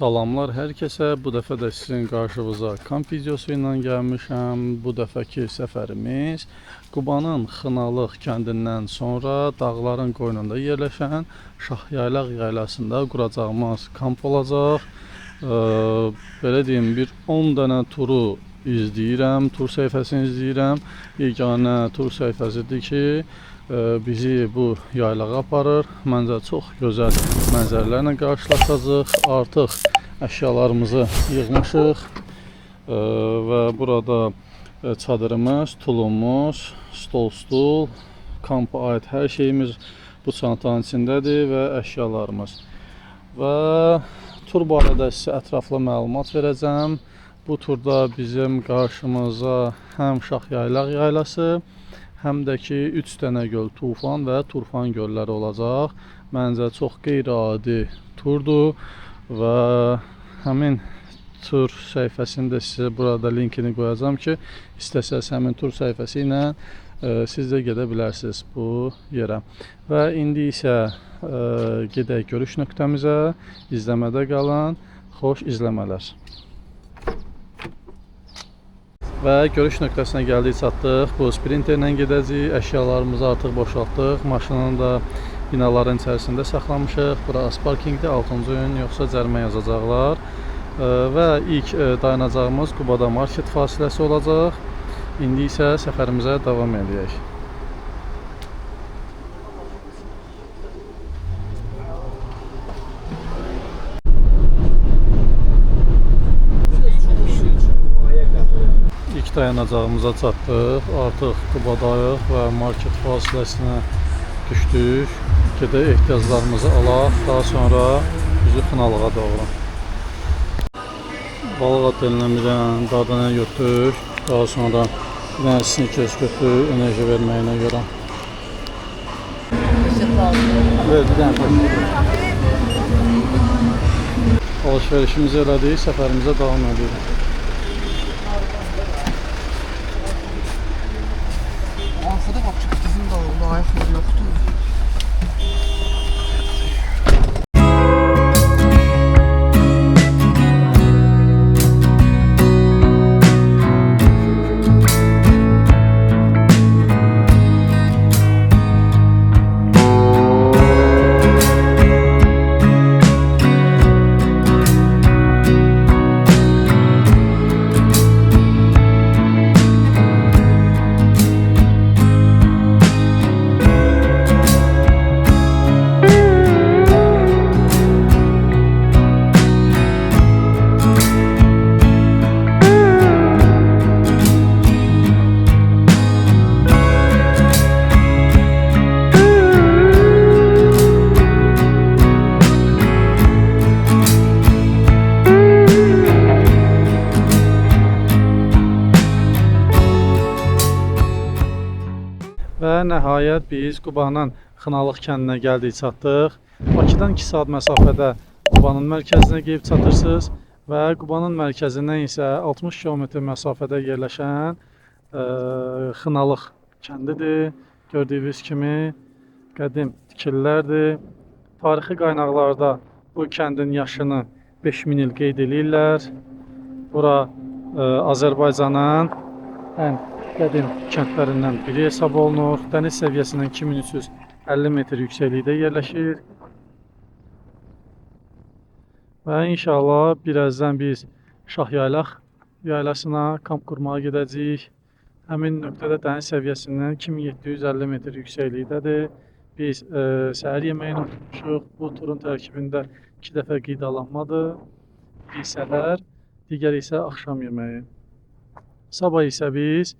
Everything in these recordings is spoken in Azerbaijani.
Salamlar hər kəsə. Bu dəfə də sizin qarşınıza kamp videosu ilə gəlmişəm. Bu dəfəki səfərimiz Qubanın Xınalıq kəndindən sonra dağların qoynunda yerləşən Şahyaylaq yaylasında quracağımız kamp olacaq. Belə deyim, bir 10 dənə turu izləyirəm, tur səhifəsini izləyirəm. Yeganə tur səhifəsidir ki, bizi bu yaylağa aparır. Məncə çox gözəl mənzərələrlə qarşılaşacağıq. Artıq əşyalarımızı yığmışıq və burada çadırımız, tulumuz, stol, kampa aid hər şeyimiz bu çantanın içindədir və əşyalarımız. Və tur barədə sizə ətraflı məlumat verəcəm. Bu turda bizim qarşımıza həm Şahyaylaq yaylası, həm də ki 3 dənə göl, Tufan və Turfan gölləri olacaq. Məncə çox qeyri-adi turdur və həmin tur səhifəsində sizə burada linkini qoyacağam ki, istəsəz həmin tur səhifəsi ilə siz də gedə bilərsiniz bu yerə. Və indi isə gedək görüş nöqtəmizə, izləmədə qalın, xoş izləmələr. Və görüş nöqtəsinə gəldik, çatdıq. Bu sprinterlə gedəcəyik. Əşyalarımızı artıq boşaltdıq. Maşının da binaların içərisində saxlamışıq. Bura asparkingdir, 6-cı gün yoxsa cərimə yazacaqlar. Və ilk dayanacağımız Qubada market fasiləsi olacaq. İndi isə səfərimizə davam edək. İlk dayanacağımıza çatdıq. Artıq Qubadayıq və market fasiləsinə düşdük. Gedək ehtiyaclarımızı alaq, daha sonra üzü Xınalığa doğru. Balıq otelinə bir dənə dadana götür, daha sonra bir dənə snikers götür, enerji verməyinə görə. Bir dənə alışverişimizi elədik, səfərimizə davam edirik. Arkada bak, bizim dağıldı, ayakları yoktu. Və nəhayət biz Qubanın Xınalıq kəndinə gəldik, çatdıq. Bakıdan 2 saat məsafədə Qubanın mərkəzinə gəlib çatırsınız və Qubanın mərkəzindən isə 60 km məsafədə yerləşən Xınalıq kəndidir. Gördüyünüz kimi qədim tikililərdir. Tarixi qaynaqlarda bu kəndin yaşını 5000 il qeyd edirlər. Bura Azərbaycanın ən qədim kəndlərindən biri hesab olunur. Dəniz səviyyəsindən 2350 metr yüksəklikdə yerləşir. Və inşallah birazdan biz Şahyaylaq yaylasına kamp qurmağa gedəcəyik. Həmin nöqtədə dəniz səviyyəsindən 2750 metr yüksəklikdədir. Biz səhər yeməyini unutmuşuq. Bu turun tərkibində 2 dəfə qidalanmadır. Biri səhər, digəri isə axşam yeməyi. Sabah isə biz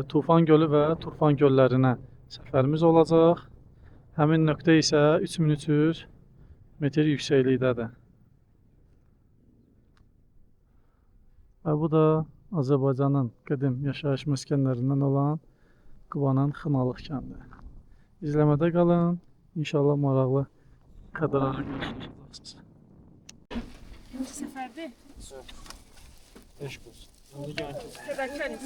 Tufan gölü və Turfan göllərinə səfərimiz olacaq. Həmin nöqtə isə 3300 metr yüksəklikdədir. Və bu da Azərbaycanın qədim yaşayış məskənlərindən olan Qubanın Xınalıq kəndi. İzləmədə qalın. İnşallah maraqlı kadrlarla qarşılaşacaqsınız. İkinci seferde. Eşq olsun. Teşekkür ederim.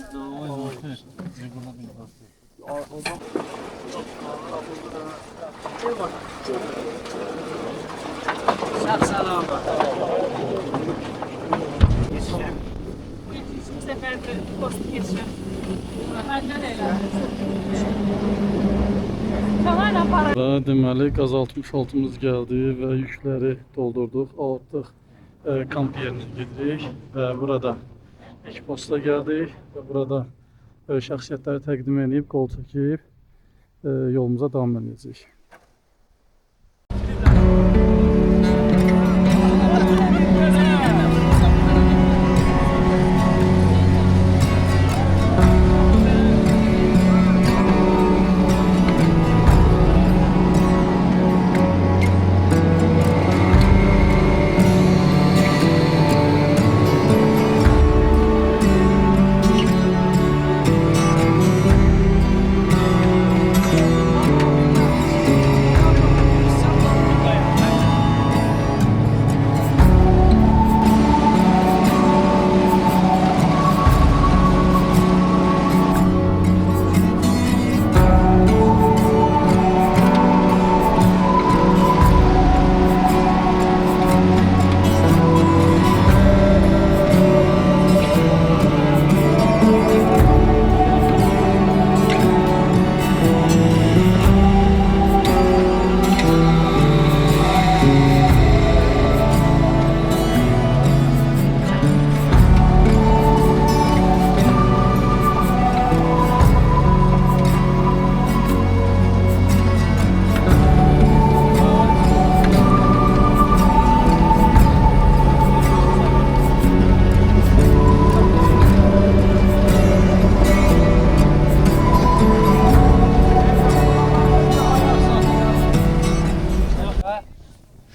Bu sefer de post geçiyor. Benden elə. Kamerayla para. Və deməli qaz 66-mız gəldi və yükləri doldurduq. Artıq kamp yerinə gedirik və burada ilk posta gəldik və burada şəxsiyyətləri təqdim edib, qol çəkib yolumuza davam edəcəyik.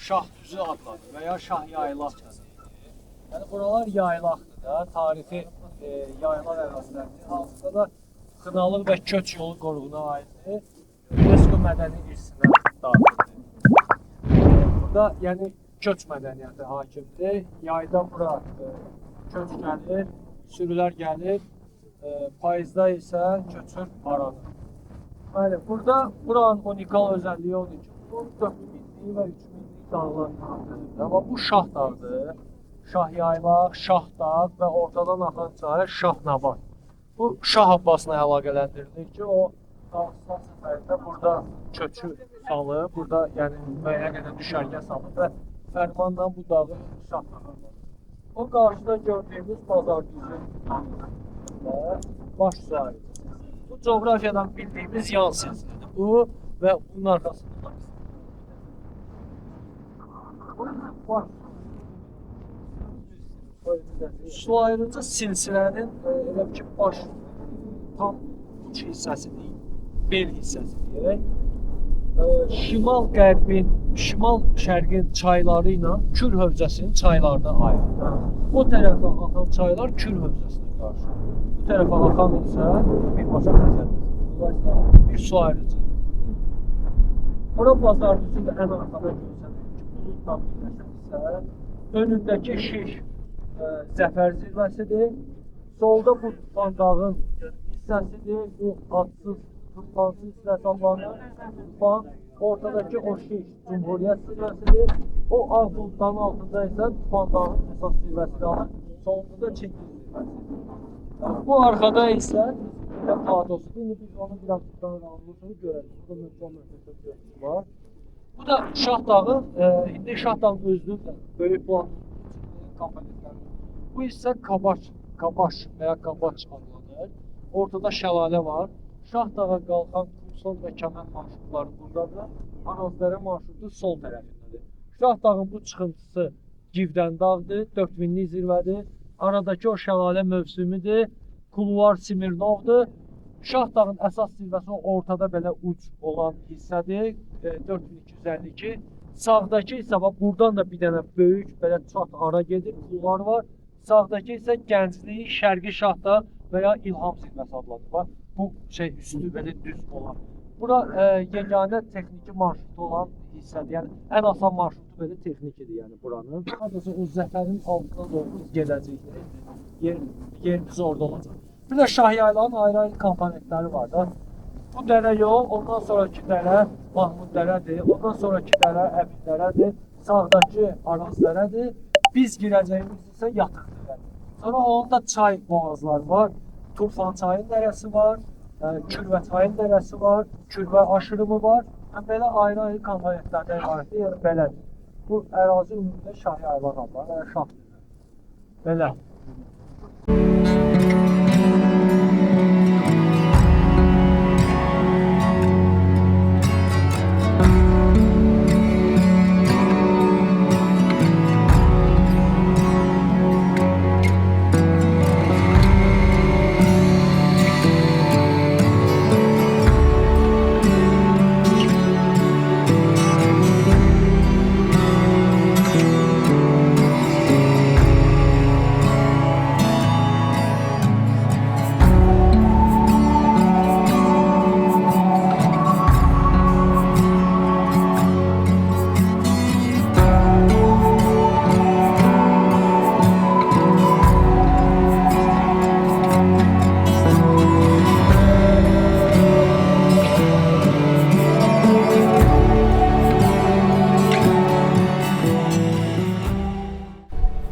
Şah düzü adlanır və ya şah yaylaq. Yəni buralar yaylaqdır da, tarixi yaylaq əraziləridir. Hansında da Xınalıq və Köç yolu qoruğuna aiddir. UNESCO mədəni irsinə daxildir. Burada yəni köç mədəniyyəti hakimdir. Yayda bura köç gəlir, sürülər gəlir, payızda isə köçür aranır. Bəli, burada buranın unikal özəlliyi odur ki, bu 4000 və 3000 dağlar haqqıdır. Amma bu Şah dağıdır. Şah yaylaq, Şah dağ və ortadan axan çayı Şahnavad. Bu Şah Abbasla əlaqələndirilir ki, o Dağıstan səfərində burada köçü salıb, burada yəni müəyyən qədər düşərgə salıb və fərmanla bu dağı Şahnavad. O qarşıda gördüyümüz Bazar düzü və baş sahili. Bu coğrafiyadan bildiyimiz yan silsilədir. Bu və bunun arxasında su ayrıcı silsilənin elə ki baş tam uç hissəsi deyil, bel hissəsi deyək. Şimal-qərbin, şimal-şərqin çayları ilə Kür hövzəsinin çaylarına ayrılır. O tərəfə axan çaylar Kür hövzəsinə qarşı. Bu tərəfə axan isə birbaşa Xəzərdir. Dolayısıyla bir su ayrıcı. Bura Bazar düzündə ən arxada görsənir ki, buludla birləşən isə önündəki şiş Zəfər zirvəsidir. Solda bu Tufan dağın hissəsidir. Bu adsız Tufansız hissəsi adlanır. Tufan, ortadakı o şiş Cumhuriyyət zirvəsidir. O ağ buludların altında isə Tufan dağın əsas zirvəsidir alır. Solda da Çingiz zirvəsidir. Bu arxada isə platosudur. İndi biz onu biraz tutan almışıq, görəlim. Burada möhkəm var. Bu da Şah dağı, indi Şah dağın özünün də böyük platosu komponentləri. Bu isə Qabaş və ya Qabaç adlanır. Ortada şəlalə var. Şah dağa qalxan Kumsal və Kəmən marşrutları buradadır. Arazlərə marşrutu sol tərəfindədir. Şah dağın bu çıxıntısı Givdən dağdır, 4000-lik zirvədir. Aradakı o şəlalə mövsümüdür. Kulvar Smirnovdur. Şah dağın əsas zirvəsi ortada belə uc olan hissədir, 4252. Sağdakı isə buradan da bir dənə böyük belə çat ara gedir, kulvar var. Sağdakı isə Gənclik, Şərqi Şahdağ və ya İlham zirvəsi adlanır. Bu üstü belə düz olan. Bura yeganə texniki marşrutu olan hissədir. Yəni ən asan marşrutu belə texnikidir, yəni buranın. Hardasa o Zəfərin altına doğru gedəcəkdir. Yerimiz orada olacaq. Bir də Şah yaylağın ayrı-ayrı komponentləri var da. Bu dərə yol, ondan sonraki dərə Mahmud dərədir, ondan sonraki dərə Əbid dərədir. sağdakı arazilərədir. Biz girəcəyimiz isə yatıq yerədir. Sonra onda çay boğazlar var. Turfan çayın dərəsi var. Kürvə çayın dərəsi var. Kürvə aşırımı var. Belə ayrı-ayrı komponentlərdən ibarətdir. Yəni belədir. Bu ərazi ümumiyyətlə şahi ayvar adlar. Şah. Belə.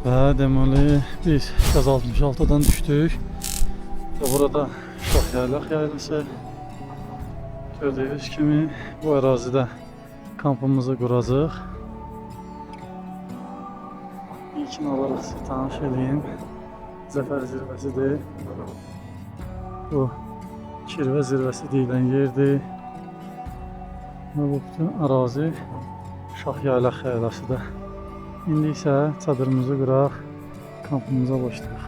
Və deməli biz Qaz 66-dan düşdük və burada Şah Yaylaq yaylısı. Gördüyünüz kimi bu ərazidə kampımızı quracaq. İlkin olaraq sizə tanış edeyim. Zəfər zirvəsidir. Bu Kirvə zirvəsi deyilən yerdir. Və bu bütün ərazi Şah Yaylaq yaylasıdır. İndi isə çadırımızı quraq, kampımıza başlayaq.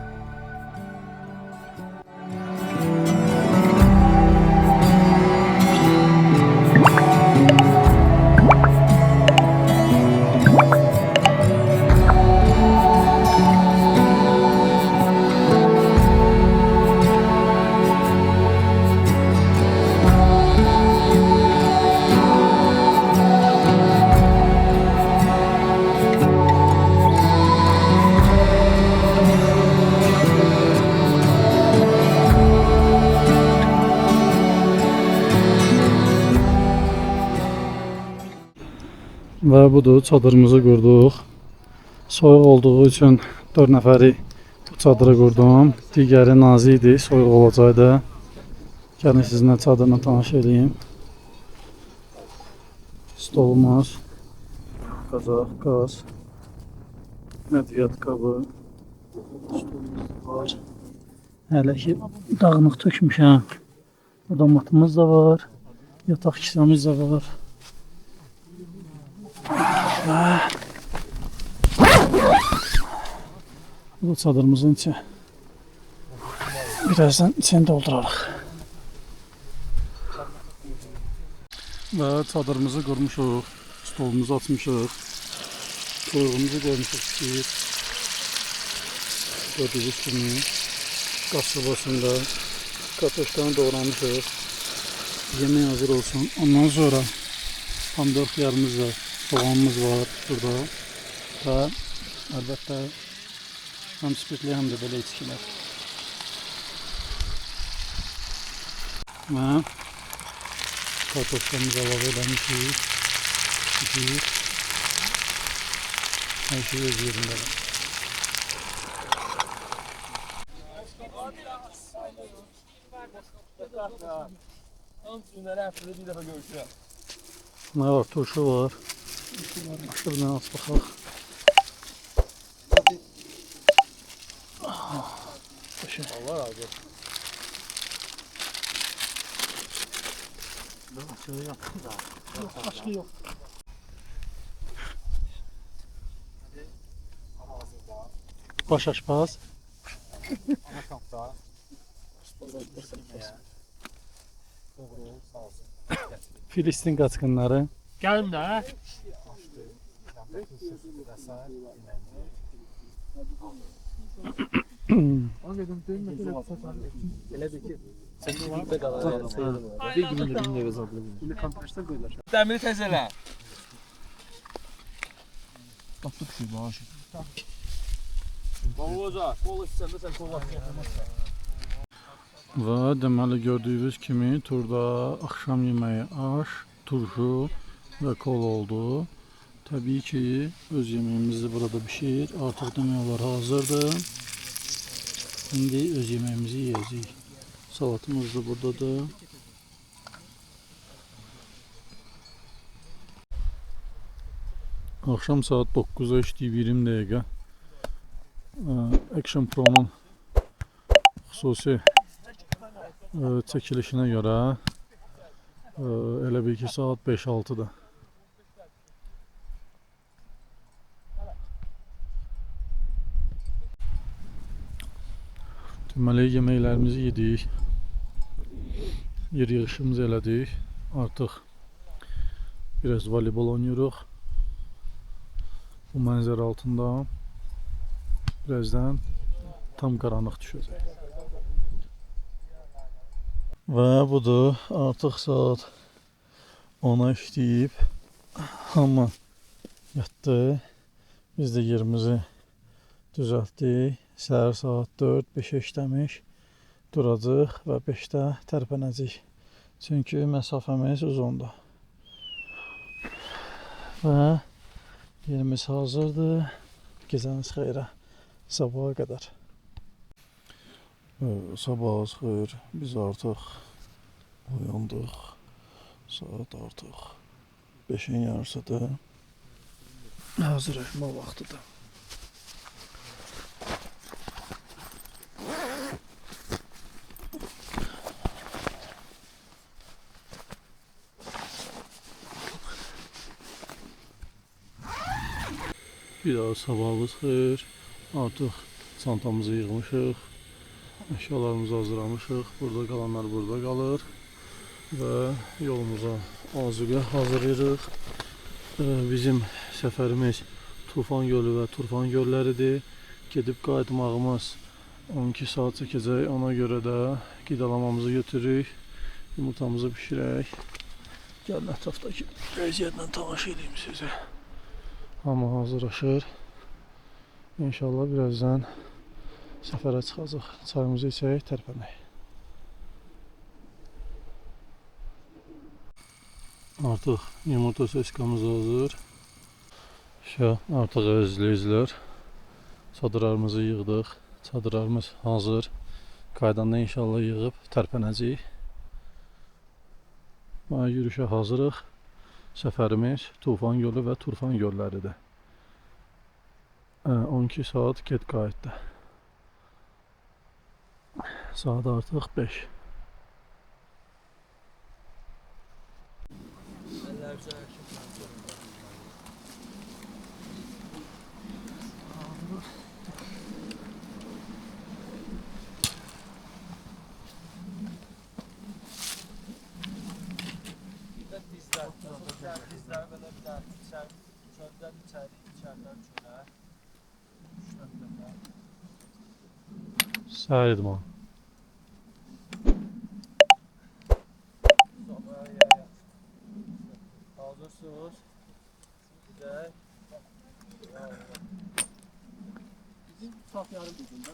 Və budur, çadırımızı qurduq. Soyuq olduğu üçün 4 nəfəri bu çadırı qurdum. Digəri nazik idi, soyuq olacaqdı. Gəlin sizinlə çadırla tanış edeyim. Stolumuz, qazaq, qaz, nədiyyat qabı, stolumuz var. Hələ ki dağınıq tökmüşəm. Burada matımız da var, yataq kisəmiz də var. Bu çadırımızın içi. Birazdan içini doldurarıq. Və çadırımızı qurmuşuq, stolumuzu açmışıq, toyuğumuzu qoymuşuq ki, gördüyünüz kimi qaz sobasında kartoşkanı doğramışıq, yemək hazır olsun. Ondan sonra pomidor xiyarımız var, soğanımız var burada və əlbəttə həm spirtli, həm də belə içkilər. Və kartoşkamızı əlavə eləmişik. Hər şey öz yerindədir. Nə var? Turşu var. Aşırıdan az baxaq. Allah razı olsun. Başka yok. Baş aşpaz. Filistin qaçqınları. Gəlin də. Dəmiri təzələ. Və deməli gördüyünüz kimi turda axşam yeməyi aş, turşu və kol oldu. Təbii ki, öz yeməyimizi burada bişir. Artıq demək olar hazırdır. İndi öz yeməyimizi yeyəcəyik. Salatımız da buradadır. Akşam saat 9'a işləyib 20 dəqiqə. Action Pro'nun xüsusi çəkilişinə görə elə bil ki saat 5-6'da. Deməli yeməklərimizi yedik. Yer yığışımızı elədik. Artıq biraz voleybol oynayırıq. Bu mənzərə altında birazdan tam qaranlıq düşəcək. Və budur, artıq saat 10'a işləyib. Hamı yatdı. Biz də yerimizi düzəltdik. Səhər saat 4-5'ə işləmiş. Duracaq və 5'də tərpənəcək. Çünki məsafəmiz uzundur. Və yerimiz hazırdır. Gecəniz xeyrə. Sabaha qədər. Sabahınız xeyir. Biz artıq uyandıq. Saat artıq 5'in yarısıdır. Hazırlaşma vaxtıdır. Bir daha sabahınız xeyir. Artıq çantamızı yığmışıq. Əşyalarımızı hazırlamışıq. Burada qalanlar burada qalır. Və yolumuza azuqə hazırlayırıq. Bizim səfərimiz Tufan gölü və Turfan gölləridir. Gedib qayıtmağımız 12 saat çəkəcək. Ona görə də qidalamamızı götürürük. Yumurtamızı bişirək. Gəlin ətrafdakı vəziyyətlə tanış edeyim sizə. Hamı hazırlaşır. İnşallah birazdan səfərə çıxacaq. Çayımızı içək, tərpənək. Artıq yumurta seskamız hazır. Artıq izləyicilər, çadırlarımızı yığdıq. Çadırlarımız hazır. Qaydanda inşallah yığıb tərpənəcəyik. Yürüşə hazırıq. Səfərimiz Tufan gölü və Turfan gölləridir. 12 saat get qayıtdı. Saat artıq 5. Dizlər belə bir dənə çöldən içəri, içərdən çölə. 3-4 dəfə. Səhər idman. Sonra yaya. Hazırsınız. Güzel. Bizim saf yarım bizim də.